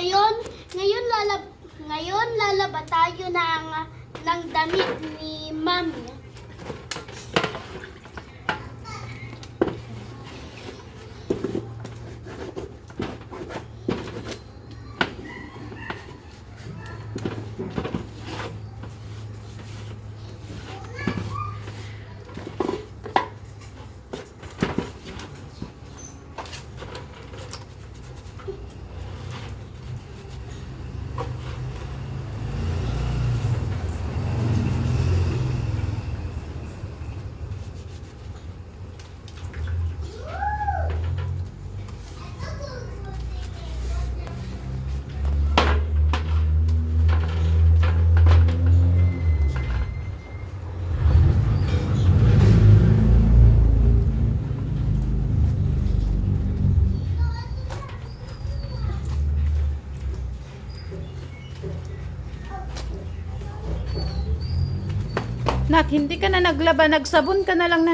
ngayon, ngayon ngayon lalaba tayo ng damit ni Mami. Nak, hindi ka na naglaba, nagsabon ka na lang na